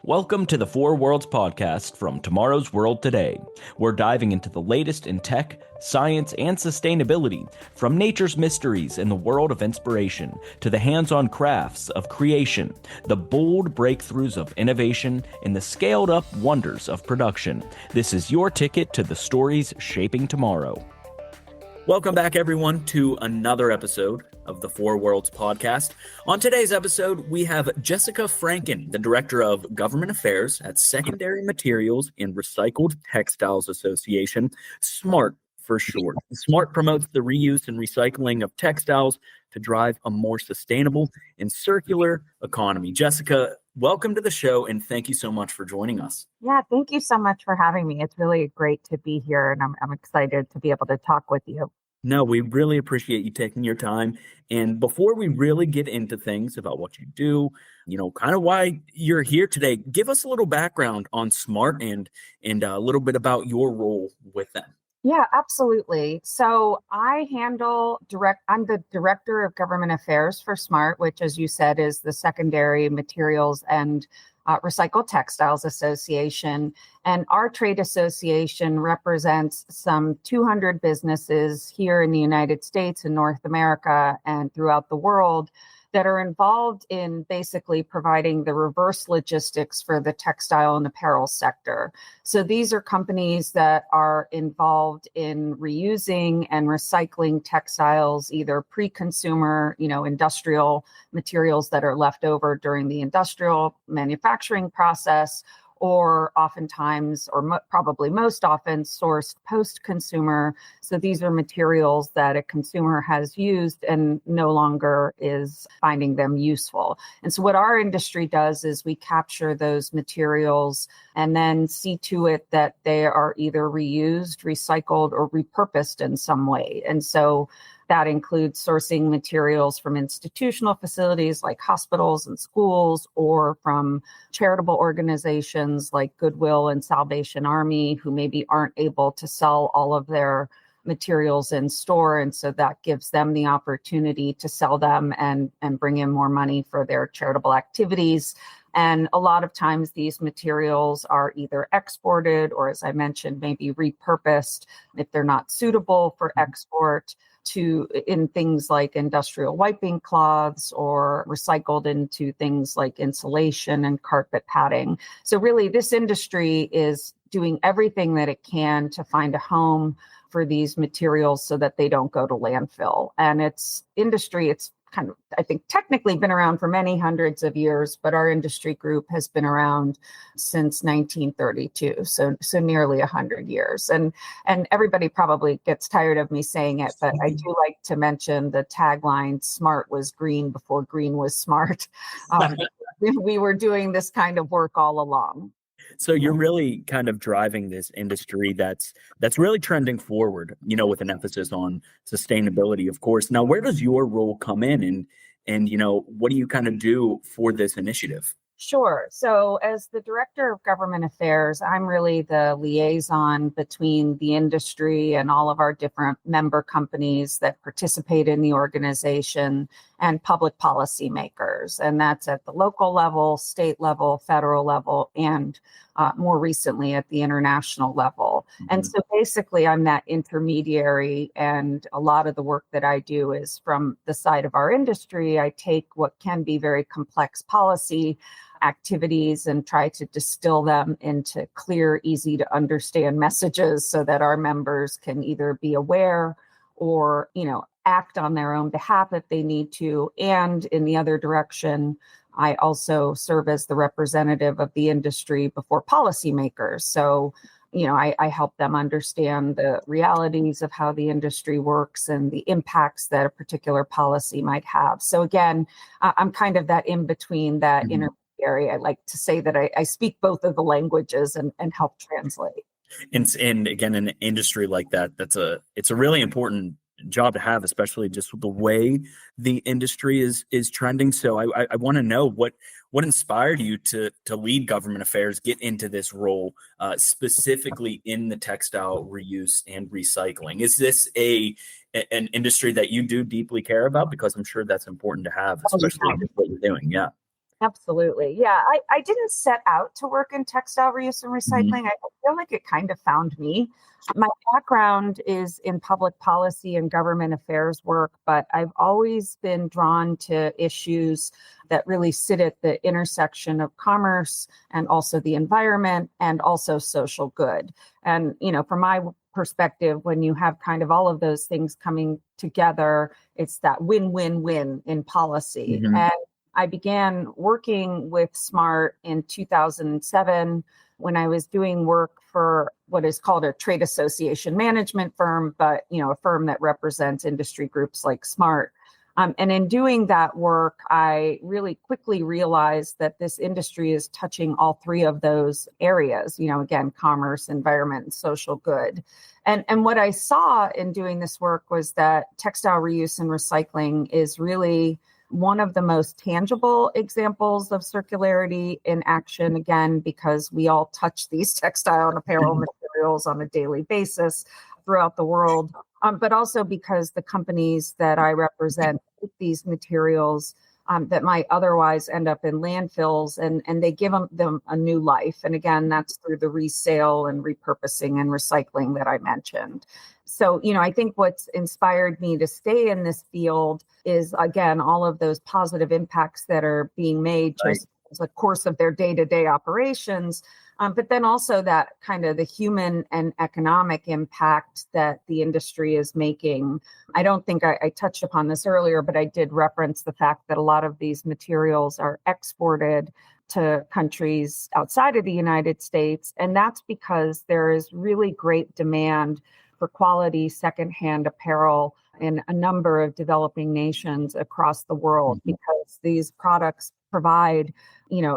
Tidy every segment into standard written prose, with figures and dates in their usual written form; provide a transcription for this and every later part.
Welcome to the Four Worlds podcast from Tomorrow's World Today. We're diving into the latest in tech, science, and sustainability, from nature's mysteries in the world of inspiration to the hands-on crafts of creation, the bold breakthroughs of innovation, and the scaled-up wonders of production. This is your ticket to the stories shaping tomorrow. Welcome back, everyone, to another episode of the Four Worlds podcast. On today's episode, we have Jessica Franken, the Director of Government Affairs at Secondary Materials and Recycled Textiles Association, SMART for short. SMART promotes the reuse and recycling of textiles to drive a more sustainable and circular economy. Jessica, welcome to the show, and thank you so much for joining us. Yeah, thank you so much for having me. It's really great to be here, and I'm excited to be able to talk with you. No, we really appreciate you taking your time. And before we really get into things about what you do, kind of why you're here today, give us a little background on SMART and a little bit about your role with them. Yeah, absolutely. So I'm the Director of Government Affairs for SMART, which, as you said, is the Secondary Materials and Recycled Textiles Association. And our trade association represents some 200 businesses here in the United States and North America and throughout the world that are involved in basically providing the reverse logistics for the textile and apparel sector. So these are companies that are involved in reusing and recycling textiles, either pre-consumer, industrial materials that are left over during the industrial manufacturing process, or oftentimes, or probably most often, sourced post-consumer. So these are materials that a consumer has used and no longer is finding them useful. And so what our industry does is we capture those materials and then see to it that they are either reused, recycled, or repurposed in some way. And so that includes sourcing materials from institutional facilities like hospitals and schools, or from charitable organizations like Goodwill and Salvation Army, who maybe aren't able to sell all of their materials in store. And so that gives them the opportunity to sell them and bring in more money for their charitable activities. And a lot of times these materials are either exported or, as I mentioned, maybe repurposed if they're not suitable for export, in things like industrial wiping cloths, or recycled into things like insulation and carpet padding. So really, this industry is doing everything that it can to find a home for these materials so that they don't go to landfill. And it's kind of, I think, technically been around for many hundreds of years, but our industry group has been around since 1932, so nearly 100 years. And everybody probably gets tired of me saying it, but I do like to mention the tagline, "Smart was green before green was smart." We were doing this kind of work all along. So you're really kind of driving this industry that's really trending forward, with an emphasis on sustainability, of course. Now, where does your role come in, and what do you kind of do for this initiative? Sure. So as the Director of Government Affairs, I'm really the liaison between the industry and all of our different member companies that participate in the organization and public policy makers. And that's at the local level, state level, federal level, and more recently at the international level. Mm-hmm. And so basically I'm that intermediary, and a lot of the work that I do is from the side of our industry. I take what can be very complex policy activities and try to distill them into clear, easy to understand messages so that our members can either be aware or, act on their own behalf if they need to. And in the other direction, I also serve as the representative of the industry before policymakers. So, I help them understand the realities of how the industry works and the impacts that a particular policy might have. So again, I'm kind of that in between, that intermediary. I like to say that I speak both of the languages and help translate. And again, in an industry like that, it's a really important job to have, especially just with the way the industry is trending. So I want to know what inspired you to lead government affairs, get into this role, specifically in the textile reuse and recycling. Is this an industry that you do deeply care about? Because I'm sure that's important to have, especially with what you're doing. Yeah. Absolutely. Yeah. I didn't set out to work in textile reuse and Mhm. recycling. I feel like it kind of found me. My background is in public policy and government affairs work, but I've always been drawn to issues that really sit at the intersection of commerce and also the environment and also social good. And, from my perspective, when you have kind of all of those things coming together, it's that win-win-win in policy. Mhm. And I began working with Smart in 2007 when I was doing work for what is called a trade association management firm, but a firm that represents industry groups like Smart. And in doing that work, I really quickly realized that this industry is touching all three of those areas, again, commerce, environment, and social good. And what I saw in doing this work was that textile reuse and recycling is really one of the most tangible examples of circularity in action, again, because we all touch these textile and apparel materials on a daily basis throughout the world, but also because the companies that I represent take these materials that might otherwise end up in landfills, and they give them a new life. And again, that's through the resale and repurposing and recycling that I mentioned. So, I think what's inspired me to stay in this field is, again, all of those positive impacts that are being made just as a course of their day-to-day operations. But then also that kind of the human and economic impact that the industry is making. I don't think I touched upon this earlier, but I did reference the fact that a lot of these materials are exported to countries outside of the United States. And that's because there is really great demand for quality secondhand apparel in a number of developing nations across the world, because these products provide,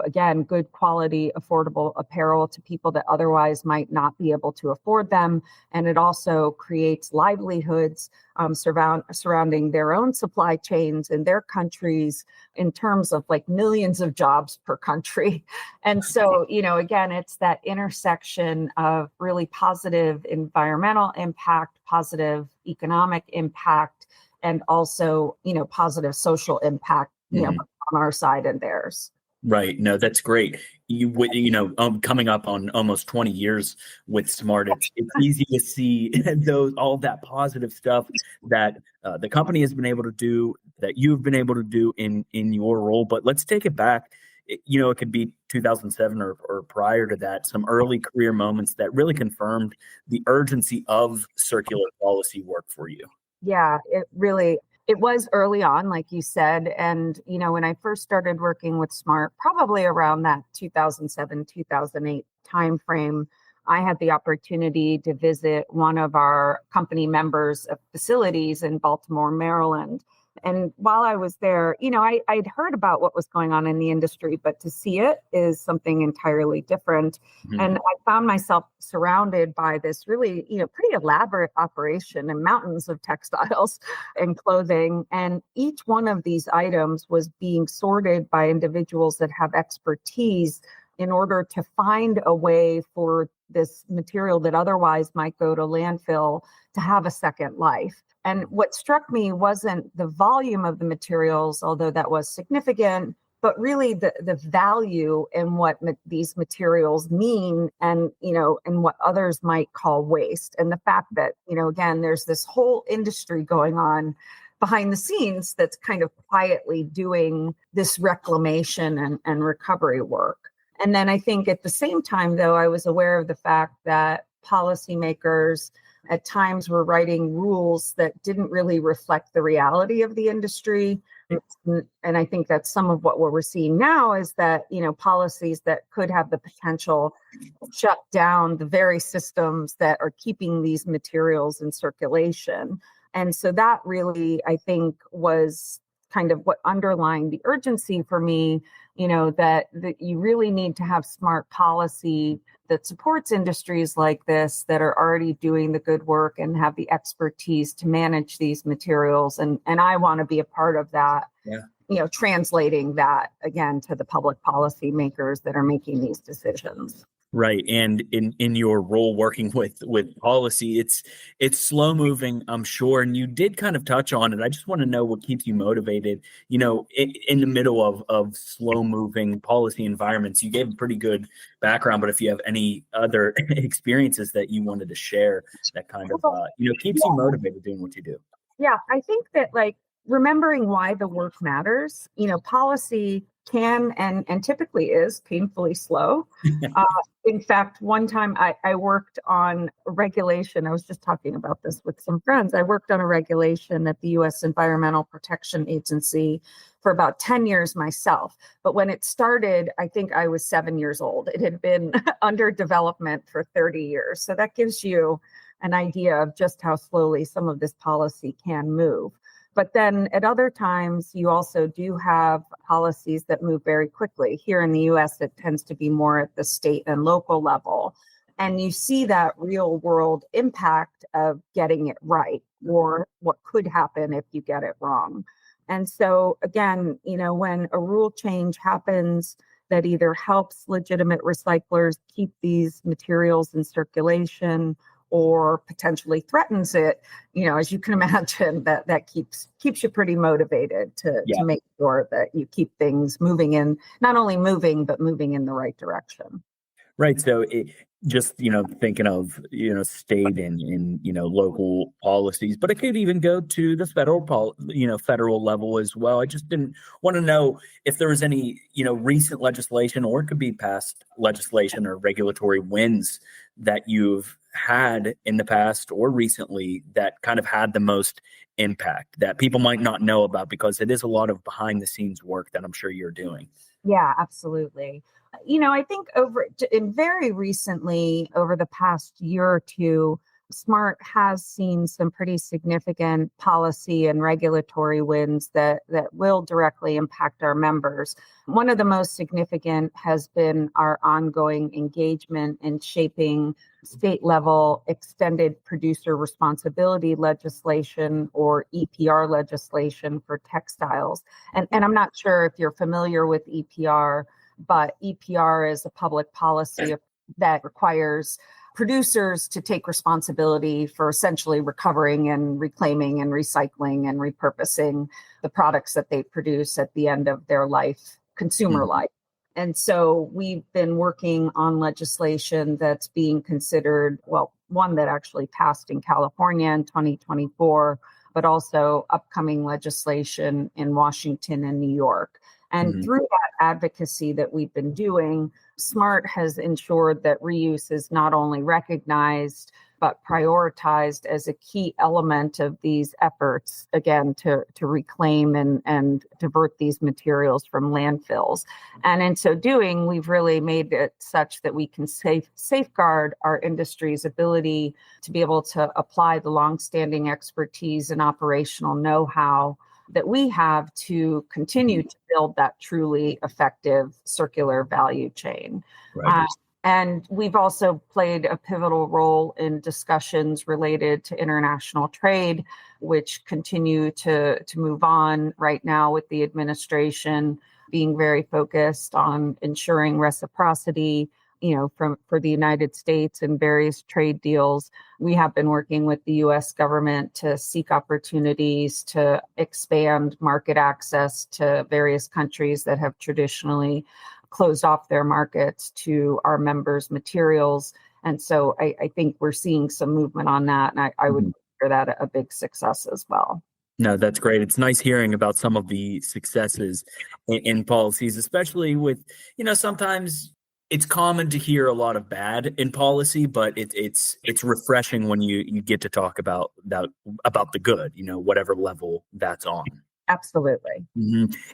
again, good quality, affordable apparel to people that otherwise might not be able to afford them. And it also creates livelihoods surrounding their own supply chains in their countries in terms of like millions of jobs per country. And so, again, it's that intersection of really positive environmental impact, positive economic impact, and also, positive social impact, on our side and theirs. Right. No, that's great. Coming up on almost 20 years with Smart, it's easy to see all that positive stuff that the company has been able to do, that you've been able to do in your role. But let's take it back. It could be 2007 or prior to that, some early career moments that really confirmed the urgency of circular policy work for you. Yeah, it was early on, like you said. And, when I first started working with Smart, probably around that 2007, 2008 timeframe, I had the opportunity to visit one of our company members' facilities in Baltimore, Maryland. And while I was there, I'd heard about what was going on in the industry, but to see it is something entirely different. Mhm. And I found myself surrounded by this really, pretty elaborate operation and mountains of textiles and clothing. And each one of these items was being sorted by individuals that have expertise in order to find a way for this material that otherwise might go to landfill to have a second life. And what struck me wasn't the volume of the materials, although that was significant, but really the value in what these materials mean, and, and what others might call waste. And the fact that, again, there's this whole industry going on behind the scenes that's kind of quietly doing this reclamation and recovery work. And then I think at the same time, though, I was aware of the fact that policymakers at times were writing rules that didn't really reflect the reality of the industry. And I think that's some of what we're seeing now is that, policies that could have the potential to shut down the very systems that are keeping these materials in circulation. And so that really, I think, was kind of what underlined the urgency for me, that you really need to have smart policy that supports industries like this that are already doing the good work and have the expertise to manage these materials. And I want to be a part of that, translating that again to the public policy makers that are making these decisions. Right. And in your role working with policy, it's slow moving, I'm sure. And you did kind of touch on it. I just want to know what keeps you motivated, in the middle of slow moving policy environments. You gave a pretty good background, but if you have any other experiences that you wanted to share that kind of keeps you motivated doing what you do. Yeah, I think that like remembering why the work matters, policy can and typically is painfully slow. Uh, in fact, one time I worked on a regulation. I was just talking about this with some friends. I worked on a regulation at the U.S. Environmental Protection Agency for about 10 years myself. But when it started, I think I was 7 years old. It had been under development for 30 years. So that gives you an idea of just how slowly some of this policy can move. But then at other times, you also do have policies that move very quickly. Here in the US, it tends to be more at the state and local level. And you see that real world impact of getting it right or what could happen if you get it wrong. And so, again, when a rule change happens that either helps legitimate recyclers keep these materials in circulation or potentially threatens it, as you can imagine, that keeps you pretty motivated to make sure that you keep things moving in, not only moving, but moving in the right direction. Right. So just, thinking of, state and local policies, but it could even go to the federal level as well. I just didn't want to know if there was any, recent legislation, or it could be past legislation or regulatory wins that you've had in the past or recently that kind of had the most impact that people might not know about, because it is a lot of behind the scenes work that I'm sure you're doing. Yeah, absolutely. I think very recently, over the past year or two, SMART has seen some pretty significant policy and regulatory wins that will directly impact our members. One of the most significant has been our ongoing engagement in shaping state level extended producer responsibility legislation, or EPR legislation, for textiles. And I'm not sure if you're familiar with EPR, but EPR is a public policy that requires producers to take responsibility for essentially recovering and reclaiming and recycling and repurposing the products that they produce at the end of their life, consumer life. And so we've been working on legislation that's being considered, one that actually passed in California in 2024, but also upcoming legislation in Washington and New York. And through that advocacy that we've been doing, SMART has ensured that reuse is not only recognized, but prioritized as a key element of these efforts, again, to reclaim and divert these materials from landfills. And in so doing, we've really made it such that we can safeguard our industry's ability to be able to apply the longstanding expertise and operational know-how that we have to continue to build that truly effective circular value chain. Right. And we've also played a pivotal role in discussions related to international trade, which continue to move on right now, with the administration being very focused on ensuring reciprocity, for the United States in various trade deals. We have been working with the U.S. government to seek opportunities to expand market access to various countries that have traditionally closed off their markets to our members' materials. And so I think we're seeing some movement on that. And I would consider that a big success as well. No, that's great. It's nice hearing about some of the successes in policies, especially with, sometimes it's common to hear a lot of bad in policy, but it's refreshing when you get to talk about the good, whatever level that's on. Absolutely.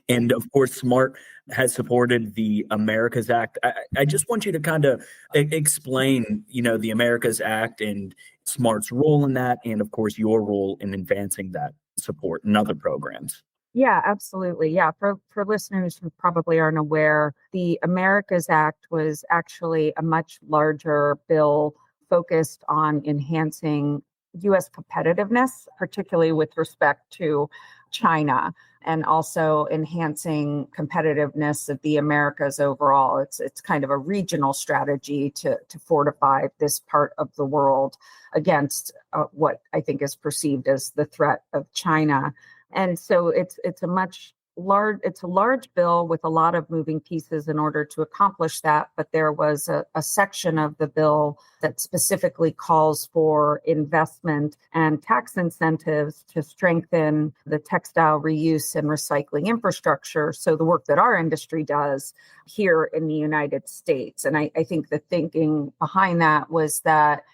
And of course, SMART has supported the Americas Act. I just want you to kind of explain, the Americas Act and SMART's role in that, and of course, your role in advancing that support and other programs. Yeah, absolutely. Yeah, for listeners who probably aren't aware, the Americas Act was actually a much larger bill focused on enhancing U.S. competitiveness, particularly with respect to China. and also enhancing competitiveness of the Americas overall. It's kind of a regional strategy to fortify this part of the world against what I think is perceived as the threat of China. And so it's a large bill with a lot of moving pieces in order to accomplish that. But there was a section of the bill that specifically calls for investment and tax incentives to strengthen the textile reuse and recycling infrastructure. So the work that our industry does here in the United States. And I think the thinking behind that was that,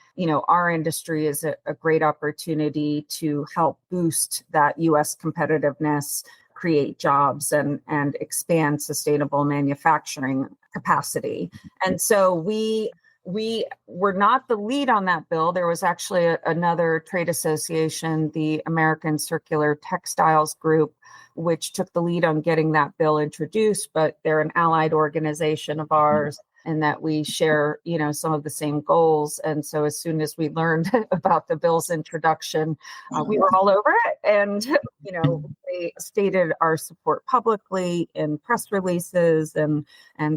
our industry is a great opportunity to help boost that U.S. competitiveness, create jobs, and expand sustainable manufacturing capacity. And so we were not the lead on that bill. There was actually another trade association, the American Circular Textiles Group, which took the lead on getting that bill introduced, but they're an allied organization of ours, and that we share, some of the same goals. And so as soon as we learned about the bill's introduction, we were all over it. And, we stated our support publicly in press releases and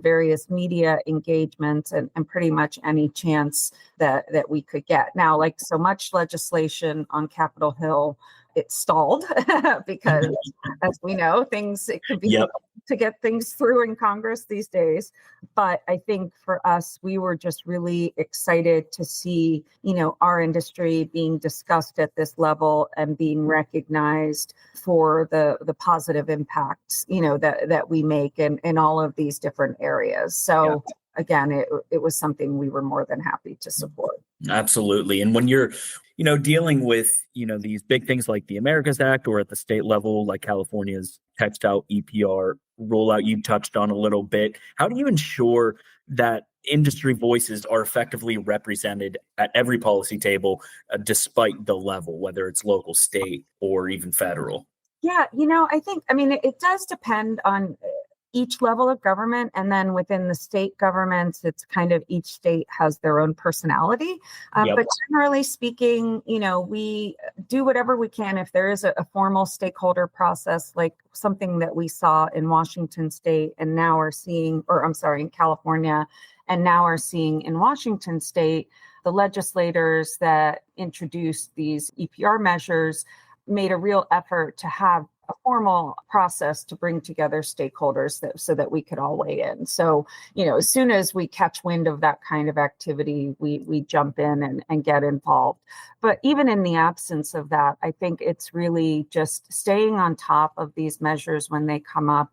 various media engagements, and pretty much any chance that we could get. Now, like so much legislation on Capitol Hill, it stalled because, as we know, it could be to get things through in Congress these days. But I think for us, we were just really excited to see, our industry being discussed at this level and being recognized for the positive impacts, that we make in all of these different areas. So again, it was something we were more than happy to support. Absolutely. And when you're, dealing with, these big things like the Americas Act, or at the state level, like California's textile EPR rollout you touched on a little bit, how do you ensure that industry voices are effectively represented at every policy table, despite the level, whether it's local, state, or even federal? Yeah, it does depend on each level of government. And then within the state governments, it's kind of each state has their own personality. But generally speaking, we do whatever we can. If there is a formal stakeholder process, like something that we saw in Washington State and now are seeing, in California, and now are seeing in Washington State, the legislators that introduced these EPR measures made a real effort to have a formal process to bring together stakeholders so that we could all weigh in. So, as soon as we catch wind of that kind of activity, we jump in and get involved. But even in the absence of that, I think it's really just staying on top of these measures when they come up,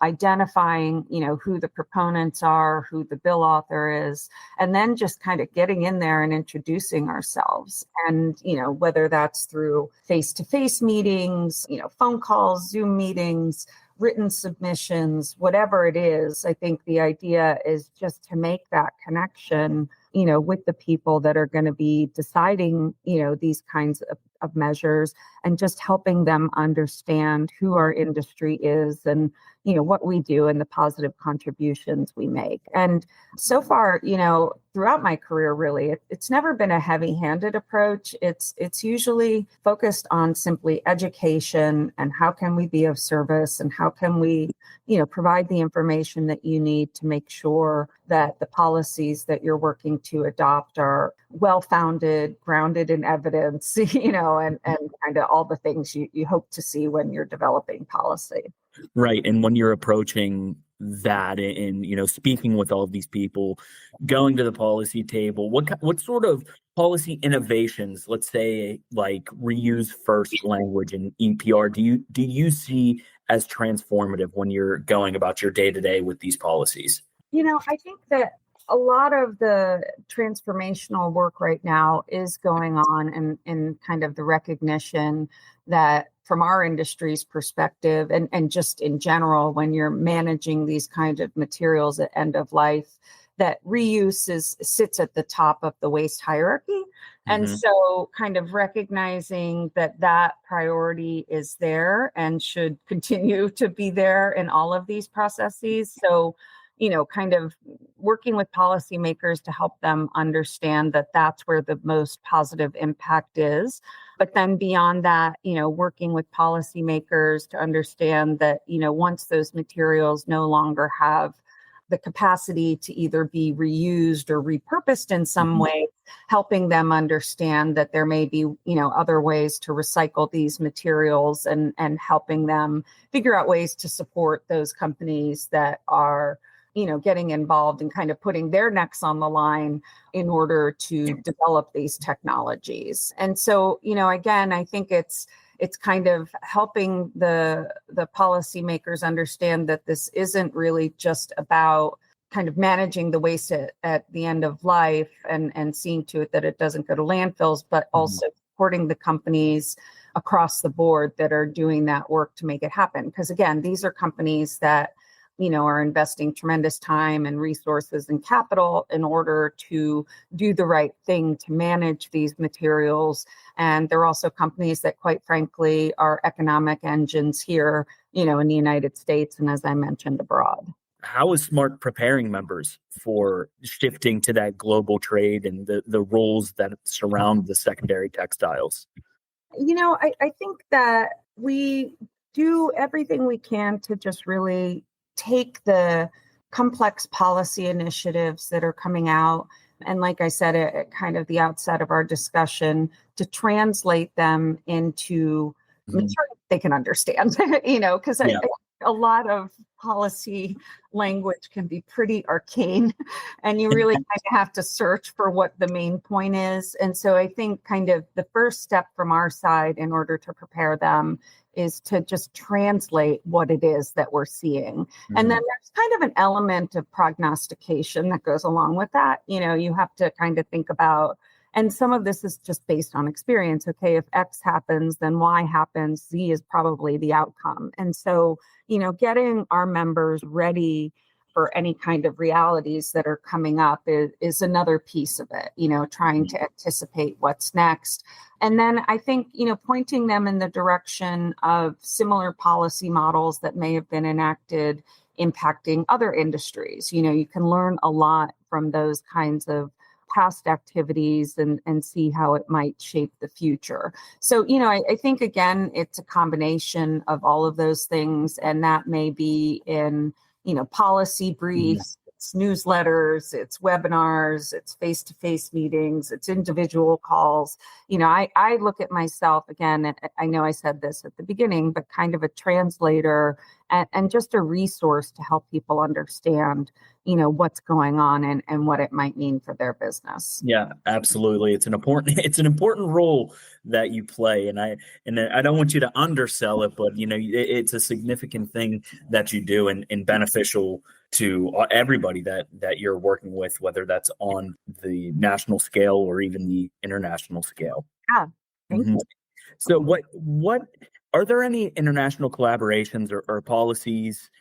identifying, who the proponents are, who the bill author is, and then just kind of getting in there and introducing ourselves. And, whether that's through face-to-face meetings, phone calls, Zoom meetings, written submissions, whatever it is, I think the idea is just to make that connection, with the people that are going to be deciding, these kinds of measures, and just helping them understand who our industry is and, what we do and the positive contributions we make. And so far, throughout my career, really, it's never been a heavy-handed approach. It's usually focused on simply education and how can we be of service and how can we, provide the information that you need to make sure that the policies that you're working to adopt are well-founded, grounded in evidence, and kind of all the things you hope to see when you're developing policy. Right. And when you're approaching that and, speaking with all of these people, going to the policy table, what sort of policy innovations, let's say like reuse first language and EPR, do you see as transformative when you're going about your day-to-day with these policies? I think that a lot of the transformational work right now is going on in kind of the recognition that from our industry's perspective and just in general, when you're managing these kinds of materials at end of life, that reuse sits at the top of the waste hierarchy. And so kind of recognizing that priority is there and should continue to be there in all of these processes. So, kind of working with policymakers to help them understand that that's where the most positive impact is. But then beyond that, working with policymakers to understand that, once those materials no longer have the capacity to either be reused or repurposed in some way, helping them understand that there may be, other ways to recycle these materials and helping them figure out ways to support those companies that are, getting involved and kind of putting their necks on the line in order to develop these technologies. And so, again, I think it's kind of helping the policymakers understand that this isn't really just about kind of managing the waste at the end of life and seeing to it that it doesn't go to landfills, but also supporting the companies across the board that are doing that work to make it happen. Because again, these are companies that are investing tremendous time and resources and capital in order to do the right thing to manage these materials. And they're also companies that, quite frankly, are economic engines here, in the United States and, as I mentioned, abroad. How is Smart preparing members for shifting to that global trade and the roles that surround the secondary textiles? I think that we do everything we can to just really take the complex policy initiatives that are coming out. And like I said at kind of the outset of our discussion, to translate them into material they can understand, because a lot of policy language can be pretty arcane and you really kind of have to search for what the main point is. And so I think kind of the first step from our side in order to prepare them is to just translate what it is that we're seeing. And then there's kind of an element of prognostication that goes along with that. You have to kind of think about, and some of this is just based on experience. Okay, if X happens, then Y happens, Z is probably the outcome. And so, getting our members ready for any kind of realities that are coming up is another piece of it, trying to anticipate what's next. And then I think, pointing them in the direction of similar policy models that may have been enacted impacting other industries. You can learn a lot from those kinds of past activities and see how it might shape the future. So, I think, again, it's a combination of all of those things. And that may be in, policy briefs, it's newsletters, it's webinars, it's face-to-face meetings, it's individual calls. I look at myself, again, I know I said this at the beginning, but kind of a translator and just a resource to help people understand, what's going on and what it might mean for their business. Yeah, absolutely. It's an important role that you play. And I don't want you to undersell it, but it's a significant thing that you do and beneficial to everybody that you're working with, whether that's on the national scale or even the international scale. Yeah. Thank you. So what are there any international collaborations or policies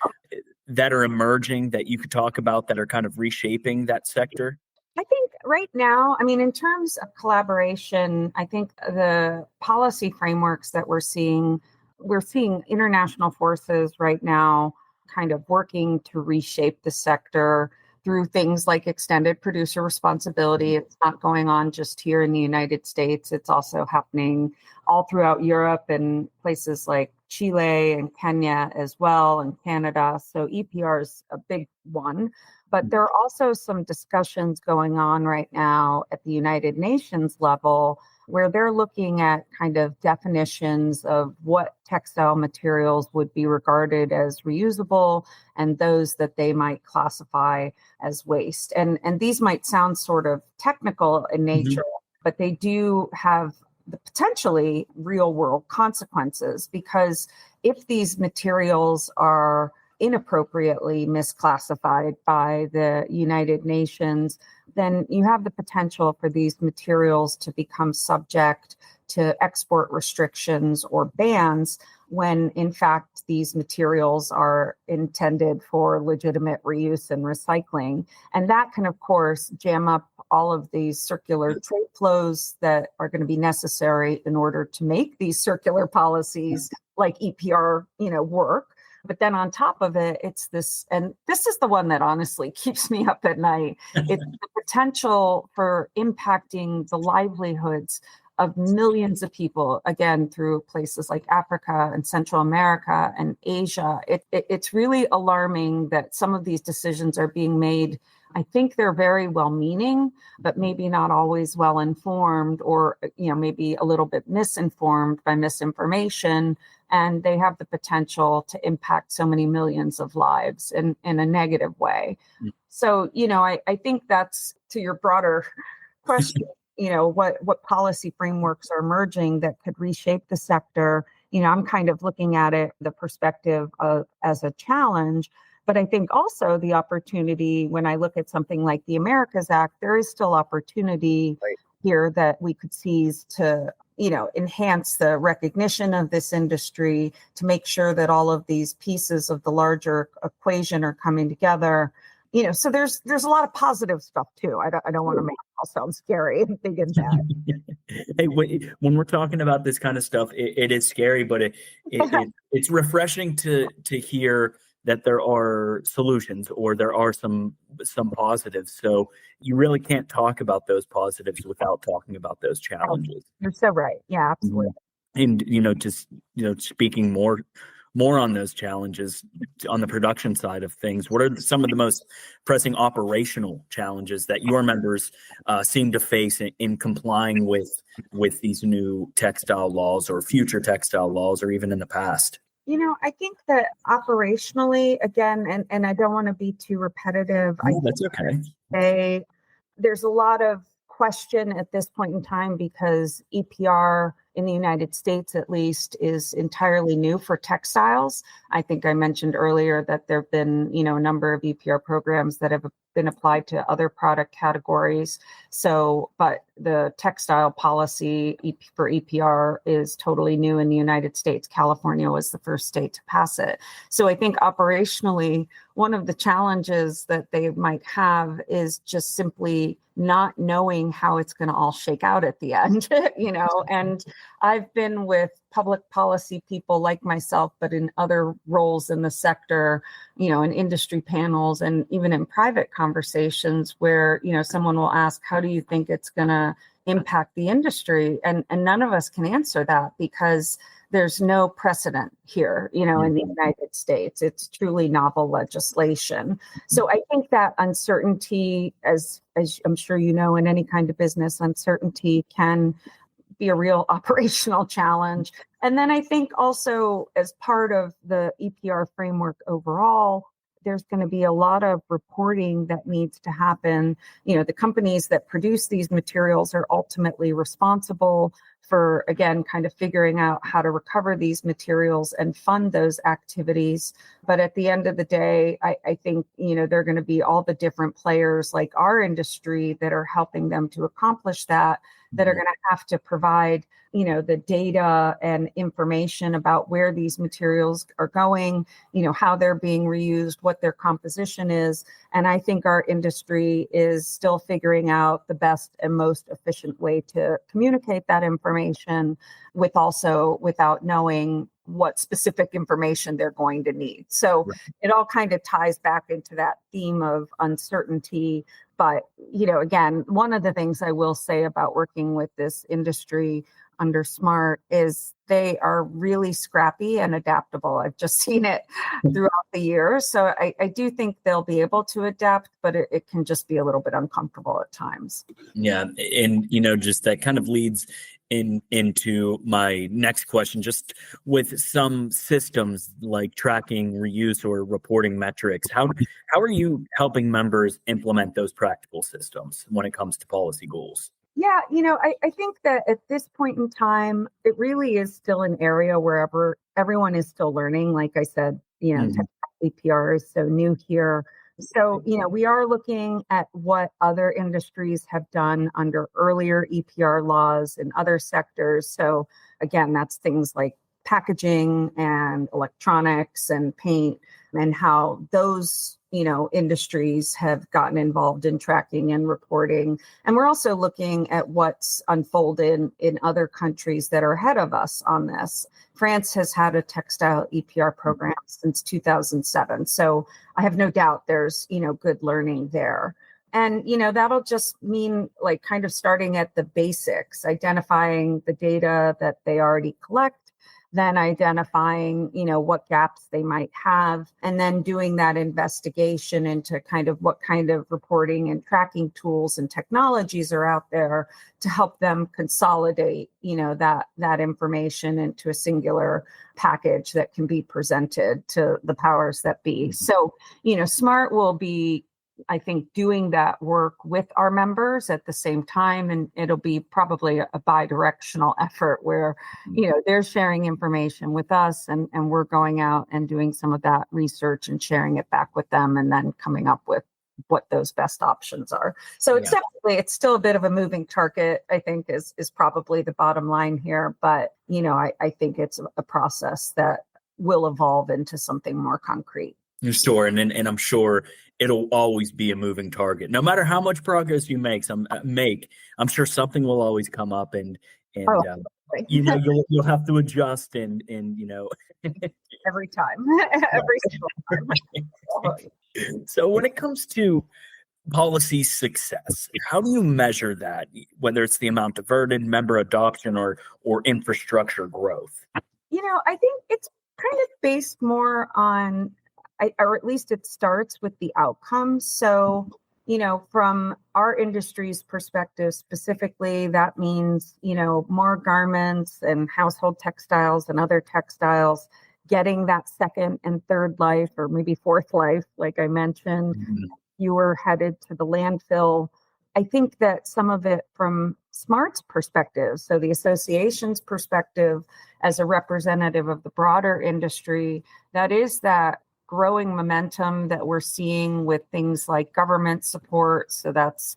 that are emerging that you could talk about that are kind of reshaping that sector? I think right now, in terms of collaboration, I think the policy frameworks that we're seeing international forces right now kind of working to reshape the sector through things like extended producer responsibility. It's not going on just here in the United States. It's also happening all throughout Europe and places like Chile and Kenya as well, and Canada. So EPR is a big one. But there are also some discussions going on right now at the United Nations level where they're looking at kind of definitions of what textile materials would be regarded as reusable and those that they might classify as waste. And these might sound sort of technical in nature, but they do have the potentially real world consequences, because if these materials are inappropriately misclassified by the United Nations, then you have the potential for these materials to become subject to export restrictions or bans when, in fact, these materials are intended for legitimate reuse and recycling. And that can, of course, jam up all of these circular trade flows that are going to be necessary in order to make these circular policies like EPR, work. But then on top of it, it's this, and this is the one that honestly keeps me up at night. It's the potential for impacting the livelihoods of millions of people, again, through places like Africa and Central America and Asia. It's really alarming that some of these decisions are being made. I think they're very well-meaning, but maybe not always well-informed, or, maybe a little bit misinformed by misinformation. And they have the potential to impact so many millions of lives in a negative way. So, I think that's, to your broader question, what policy frameworks are emerging that could reshape the sector. I'm kind of looking at it, the perspective of as a challenge, but I think also the opportunity, when I look at something like the Americas Act, there is still opportunity here that we could seize to, enhance the recognition of this industry, to make sure that all of these pieces of the larger equation are coming together. So there's a lot of positive stuff too. I don't want to make it all sound scary and big and bad. Hey, when we're talking about this kind of stuff, it is scary, but it's refreshing to hear that there are solutions, or there are some positives. So you really can't talk about those positives without talking about those challenges. You're so right. Yeah, absolutely. And just speaking more on those challenges on the production side of things, what are some of the most pressing operational challenges that your members seem to face in complying with these new textile laws, or future textile laws, or even in the past? I think that operationally, again, and I don't want to be too repetitive. That's okay. There's a lot of question at this point in time, because EPR in the United States, at least, is entirely new for textiles. I think I mentioned earlier that there have been, a number of EPR programs that have been applied to other product categories. So, but the textile policy for EPR is totally new in the United States. California was the first state to pass it. So I think operationally, one of the challenges that they might have is just simply not knowing how it's going to all shake out at the end, and I've been with public policy people like myself, but in other roles in the sector, in industry panels and even in private conversations where, someone will ask, how do you think it's going to impact the industry? And none of us can answer that, because there's no precedent here, in the United States. It's truly novel legislation. So I think that uncertainty, as I'm sure in any kind of business, uncertainty can be a real operational challenge. And then I think also, as part of the EPR framework overall, there's going to be a lot of reporting that needs to happen. The companies that produce these materials are ultimately responsible for, again, kind of figuring out how to recover these materials and fund those activities. But at the end of the day, I think, there are going to be all the different players like our industry that are helping them to accomplish that are going to have to provide, the data and information about where these materials are going, how they're being reused, what their composition is. And I think our industry is still figuring out the best and most efficient way to communicate that information, without knowing what specific information they're going to need. So it all kind of ties back into that theme of uncertainty. But, again, one of the things I will say about working with this industry under SMART is they are really scrappy and adaptable. I've just seen it throughout the years. So I do think they'll be able to adapt, but it can just be a little bit uncomfortable at times. Yeah. And, just that kind of leads into my next question, just with some systems like tracking, reuse, or reporting metrics. How are you helping members implement those practical systems when it comes to policy goals? Yeah, I think that at this point in time, it really is still an area where everyone is still learning. Like I said, EPR is so new here. So, we are looking at what other industries have done under earlier EPR laws in other sectors. So again, that's things like packaging and electronics and paint, and how those industries have gotten involved in tracking and reporting. And we're also looking at what's unfolded in other countries that are ahead of us on this. France has had a textile EPR program since 2007. So I have no doubt there's, good learning there. And, that'll just mean like kind of starting at the basics, identifying the data that they already collect, then identifying, what gaps they might have, and then doing that investigation into kind of what kind of reporting and tracking tools and technologies are out there to help them consolidate, that information into a singular package that can be presented to the powers that be. So, SMART will be, I think, doing that work with our members at the same time, and it'll be probably a bi-directional effort where, they're sharing information with us and we're going out and doing some of that research and sharing it back with them and then coming up with what those best options are. So it's definitely, it's still a bit of a moving target, I think is probably the bottom line here. But, I think it's a process that will evolve into something more concrete. Sure. And I'm sure it'll always be a moving target. No matter how much progress you make, I'm sure something will always come up and you'll have to adjust and every time, every single time. So when it comes to policy success, how do you measure that, whether it's the amount diverted, member adoption, or infrastructure growth? I think it's kind of based more on, or at least it starts with the outcomes. So, from our industry's perspective specifically, that means, more garments and household textiles and other textiles getting that second and third life, or maybe fourth life, like I mentioned. You were headed to the landfill. I think that some of it from SMART's perspective, so the association's perspective as a representative of the broader industry, that is that growing momentum that we're seeing with things like government support. So that's,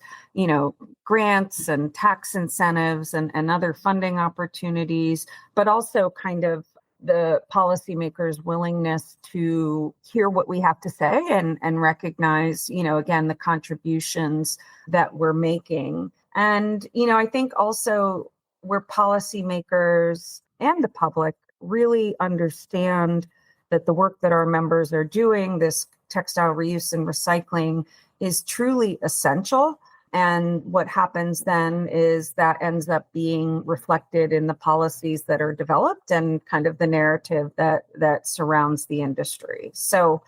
grants and tax incentives and other funding opportunities, but also kind of the policymakers' willingness to hear what we have to say and recognize, again, the contributions that we're making. And, I think also where policymakers and the public really understand that the work that our members are doing, this textile reuse and recycling, is truly essential. And what happens then is that ends up being reflected in the policies that are developed and kind of the narrative that surrounds the industry. So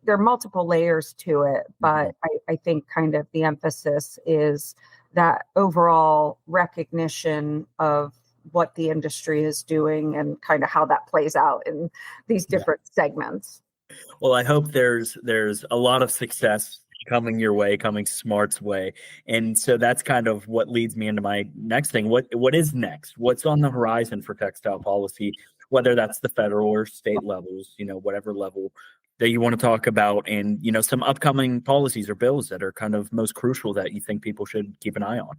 there are multiple layers to it, but I think kind of the emphasis is that overall recognition of what the industry is doing and kind of how that plays out in these different segments. Well, I hope there's a lot of success coming your way, coming SMART's way. And so that's kind of what leads me into my next thing. What is next? What's on the horizon for textile policy, whether that's the federal or state levels, whatever level that you want to talk about, and, some upcoming policies or bills that are kind of most crucial that you think people should keep an eye on?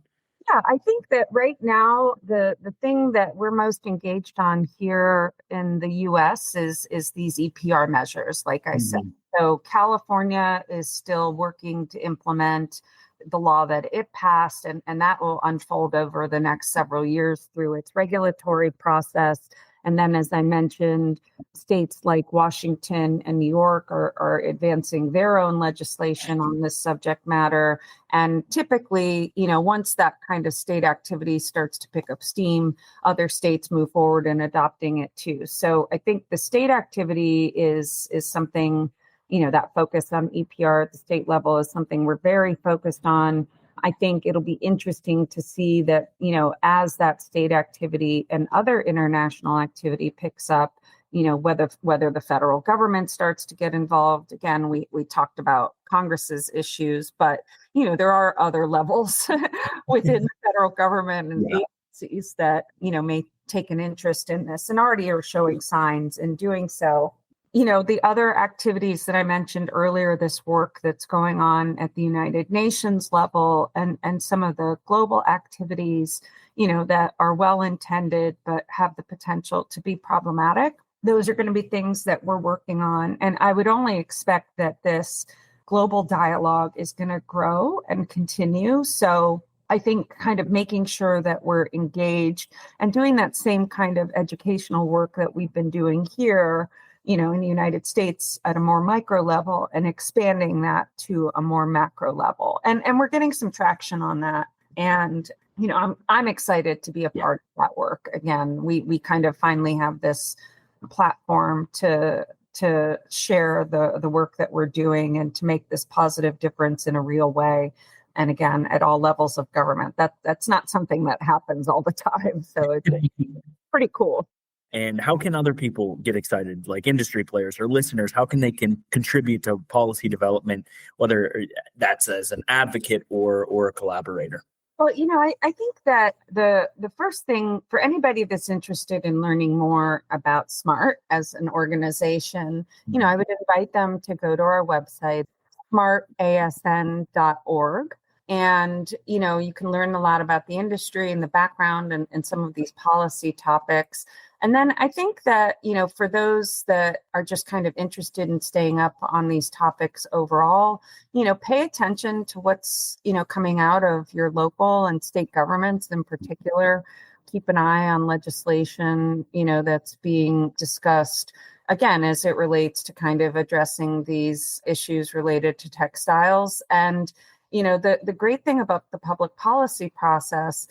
Yeah, I think that right now, the thing that we're most engaged on here in the US is these EPR measures, like I said. So California is still working to implement the law that it passed, and that will unfold over the next several years through its regulatory process. And then, as I mentioned, states like Washington and New York are advancing their own legislation on this subject matter. And typically, once that kind of state activity starts to pick up steam, other states move forward in adopting it too. So I think the state activity is something, that focus on EPR at the state level is something we're very focused on. I think it'll be interesting to see that, as that state activity and other international activity picks up, whether the federal government starts to get involved. Again, we talked about Congress's issues, but, there are other levels within the federal government and agencies that, may take an interest in this and already are showing signs in doing so. The other activities that I mentioned earlier, this work that's going on at the United Nations level and some of the global activities, that are well-intended but have the potential to be problematic. Those are going to be things that we're working on. And I would only expect that this global dialogue is going to grow and continue. So I think kind of making sure that we're engaged and doing that same kind of educational work that we've been doing here, in the United States at a more micro level and expanding that to a more macro level. And we're getting some traction on that. And, I'm excited to be a part of that work. Again, we kind of finally have this platform to share the work that we're doing and to make this positive difference in a real way. And again, at all levels of government, that's not something that happens all the time. So it's pretty cool. And how can other people get excited, like industry players or listeners? How can they contribute to policy development, whether that's as an advocate or a collaborator? Well, I think that the first thing for anybody that's interested in learning more about SMART as an organization, I would invite them to go to our website, smartasn.org. And, you can learn a lot about the industry and the background and some of these policy topics. And then I think that, for those that are just kind of interested in staying up on these topics overall, pay attention to what's, coming out of your local and state governments in particular. Keep an eye on legislation, that's being discussed, again, as it relates to kind of addressing these issues related to textiles. And the great thing about the public policy process,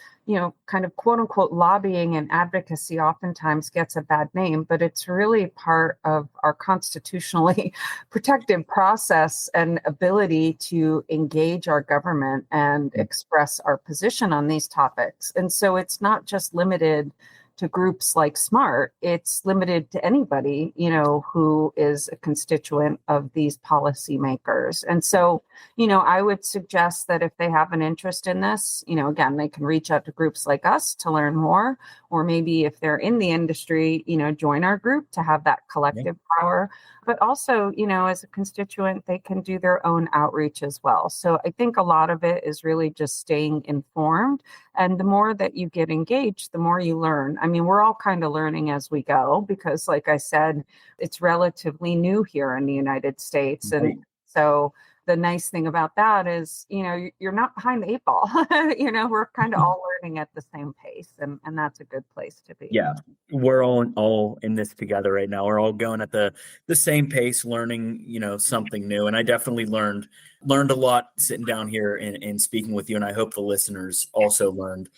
kind of quote unquote lobbying and advocacy oftentimes gets a bad name, but it's really part of our constitutionally protected process and ability to engage our government and express our position on these topics. And so it's not just limited to groups like SMART, it's limited to anybody, who is a constituent of these policymakers. And so, I would suggest that if they have an interest in this, again, they can reach out to groups like us to learn more, or maybe if they're in the industry, join our group to have that collective power. But also, as a constituent, they can do their own outreach as well. So I think a lot of it is really just staying informed. And the more that you get engaged, the more you learn. I mean, we're all kind of learning as we go because, like I said, it's relatively new here in the United States. Right. And so the nice thing about that is, you're not behind the eight ball. We're kind of all learning at the same pace. And that's a good place to be. Yeah, we're all in this together right now. We're all going at the same pace, learning, something new. And I definitely learned a lot sitting down here and speaking with you. And I hope the listeners also learned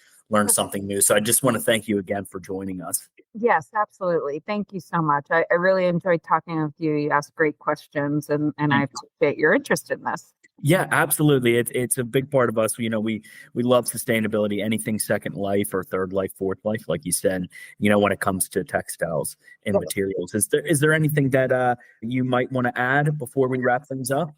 something new. So I just want to thank you again for joining us. Yes, absolutely. Thank you so much. I really enjoyed talking with you. You asked great questions and I appreciate your interest in this. Yeah, absolutely. It's a big part of us. We love sustainability, anything second life or third life, fourth life, like you said, when it comes to textiles and materials. Is there anything that you might want to add before we wrap things up?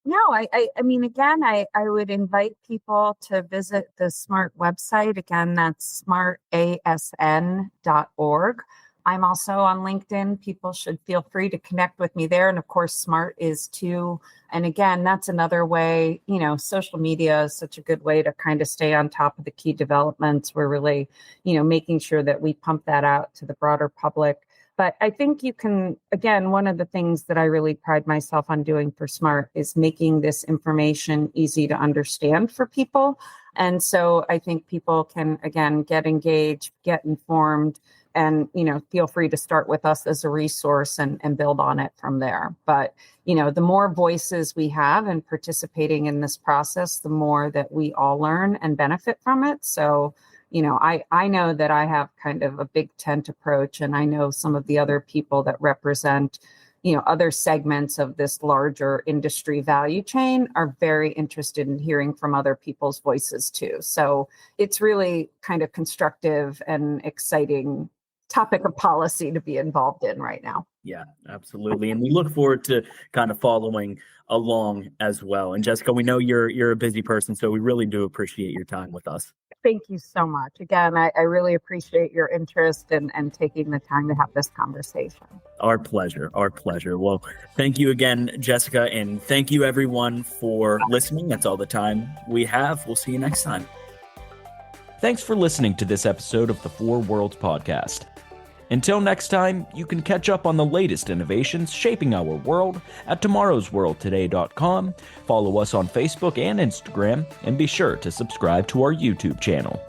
No, I mean, again, I would invite people to visit the SMART website. Again, that's smartasn.org. I'm also on LinkedIn. People should feel free to connect with me there. And of course, SMART is too. And again, that's another way, social media is such a good way to kind of stay on top of the key developments. We're really, making sure that we pump that out to the broader public. But I think you can, again, one of the things that I really pride myself on doing for SMART is making this information easy to understand for people. And so I think people can, again, get engaged, get informed, and, feel free to start with us as a resource and build on it from there. But, the more voices we have in participating in this process, the more that we all learn and benefit from it. So, I know that I have kind of a big tent approach, and I know some of the other people that represent, other segments of this larger industry value chain are very interested in hearing from other people's voices too. So it's really kind of constructive and exciting topic of policy to be involved in right now. Yeah, absolutely. And we look forward to kind of following along as well. And Jessica, we know you're a busy person, so we really do appreciate your time with us. Thank you so much. Again, I really appreciate your interest and taking the time to have this conversation. Our pleasure. Our pleasure. Well, thank you again, Jessica. And thank you, everyone, for listening. That's all the time we have. We'll see you next time. Thanks for listening to this episode of the Four Worlds Podcast. Until next time, you can catch up on the latest innovations shaping our world at tomorrowsworldtoday.com. Follow us on Facebook and Instagram, and be sure to subscribe to our YouTube channel.